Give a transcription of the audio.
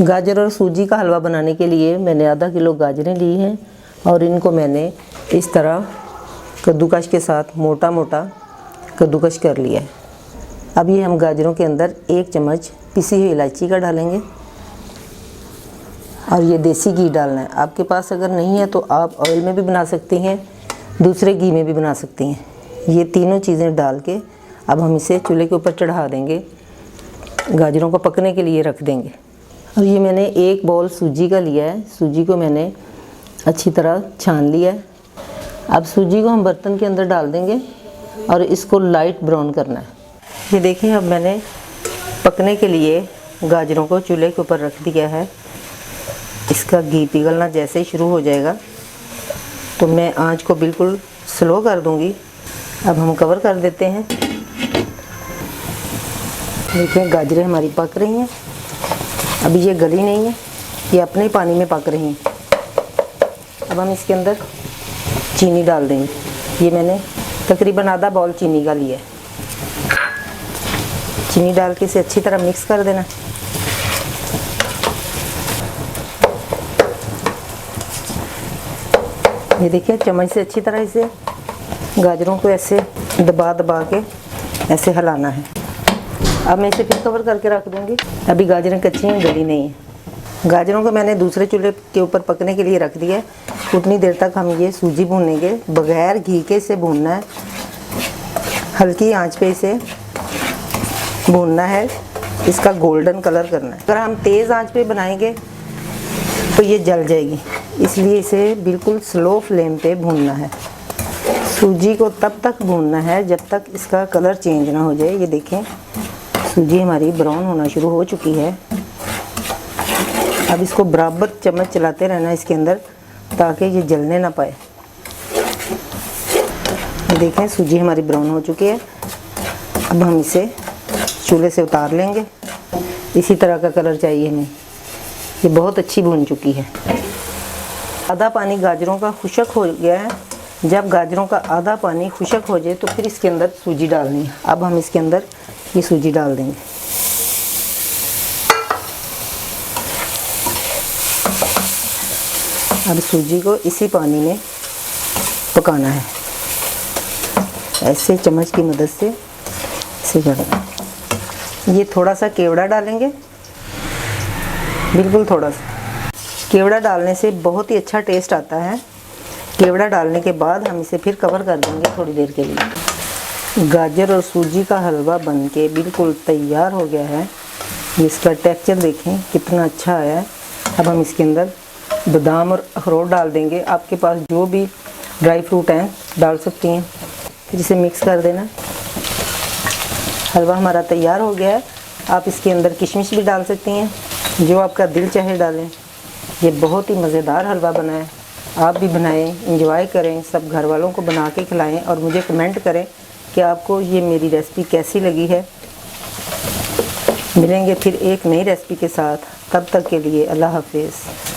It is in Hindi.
गाजर और सूजी का हलवा बनाने के लिए मैंने आधा किलो गाजरें ली हैं और इनको मैंने इस तरह कद्दूकस के साथ मोटा मोटा कद्दूकस कर लिया है। अब ये हम गाजरों के अंदर 1 चम्मच पिसी हुई इलायची का डालेंगे और ये देसी घी डालना है। आपके पास अगर नहीं है तो आप ऑयल में भी बना सकती हैं, दूसरे घी में भी बना सकती हैं। ये तीनों चीज़ें डाल के अब हम इसे चूल्हे के ऊपर चढ़ा देंगे, गाजरों को पकने के लिए रख देंगे। और ये मैंने 1 बाउल सूजी का लिया है। सूजी को मैंने अच्छी तरह छान लिया है। अब सूजी को हम बर्तन के अंदर डाल देंगे और इसको लाइट ब्राउन करना है। ये देखिए, अब मैंने पकने के लिए गाजरों को चूल्हे के ऊपर रख दिया है। इसका घी पिघलना जैसे ही शुरू हो जाएगा तो मैं आंच को बिल्कुल स्लो कर दूंगी। अब हम कवर कर देते हैं। देखिए, गाजरें हमारी पक रही हैं। अभी ये गली नहीं है, ये अपने ही पानी में पक रही हैं। अब हम इसके अंदर चीनी डाल देंगे। ये मैंने तकरीबन आधा बाउल चीनी का लिया है। चीनी डाल के इसे अच्छी तरह मिक्स कर देना। ये देखिए, चम्मच से अच्छी तरह इसे गाजरों को ऐसे दबा दबा के ऐसे हिलाना है। अब मैं इसे फिर कवर करके रख दूँगी। अभी गाजरें कच्ची हैं, गली नहीं है। गाजरों को मैंने दूसरे चूल्हे के ऊपर पकने के लिए रख दिया है। उतनी देर तक हम ये सूजी भूनेंगे, बगैर घी के इसे भूनना है। हल्की आंच पे इसे भूनना है, इसका गोल्डन कलर करना है। अगर हम तेज़ आंच पे बनाएंगे तो ये जल जाएगी, इसलिए इसे बिल्कुल स्लो फ्लेम पे भूनना है। सूजी को तब तक भूनना है जब तक इसका कलर चेंज ना हो जाए। ये देखें, सूजी हमारी ब्राउन होना शुरू हो चुकी है। अब इसको बराबर चम्मच चलाते रहना इसके अंदर ताकि ये जलने ना पाए। ये देखें, सूजी हमारी ब्राउन हो चुकी है। अब हम इसे चूल्हे से उतार लेंगे। इसी तरह का कलर चाहिए हमें। ये बहुत अच्छी भून चुकी है। आधा पानी गाजरों का खुश्क हो गया है। जब गाजरों का आधा पानी खुश्क हो जाए तो फिर इसके अंदर सूजी डालनी है। अब हम इसके अंदर ये सूजी डाल देंगे। अब सूजी को इसी पानी में पकाना है। ऐसे चम्मच की मदद से इसे करना। ये थोड़ा सा केवड़ा डालेंगे, बिल्कुल थोड़ा सा। केवड़ा डालने से बहुत ही अच्छा टेस्ट आता है। केवड़ा डालने के बाद हम इसे फिर कवर कर देंगे थोड़ी देर के लिए। गाजर और सूजी का हलवा बनके बिल्कुल तैयार हो गया है। इसका टेक्सचर देखें कितना अच्छा आया है। अब हम इसके अंदर बादाम और अखरोट डाल देंगे। आपके पास जो भी ड्राई फ्रूट हैं डाल सकती हैं। फिर इसे मिक्स कर देना। हलवा हमारा तैयार हो गया है। आप इसके अंदर किशमिश भी डाल सकती हैं, जो आपका दिल चाहे डालें। ये बहुत ही मज़ेदार हलवा बना है। आप भी बनाएं, एंजॉय करें, सब घर वालों को बना के खिलाएं और मुझे कमेंट करें कि आपको ये मेरी रेसिपी कैसी लगी है। मिलेंगे फिर एक नई रेसिपी के साथ। तब तक के लिए अल्लाह हाफिज़।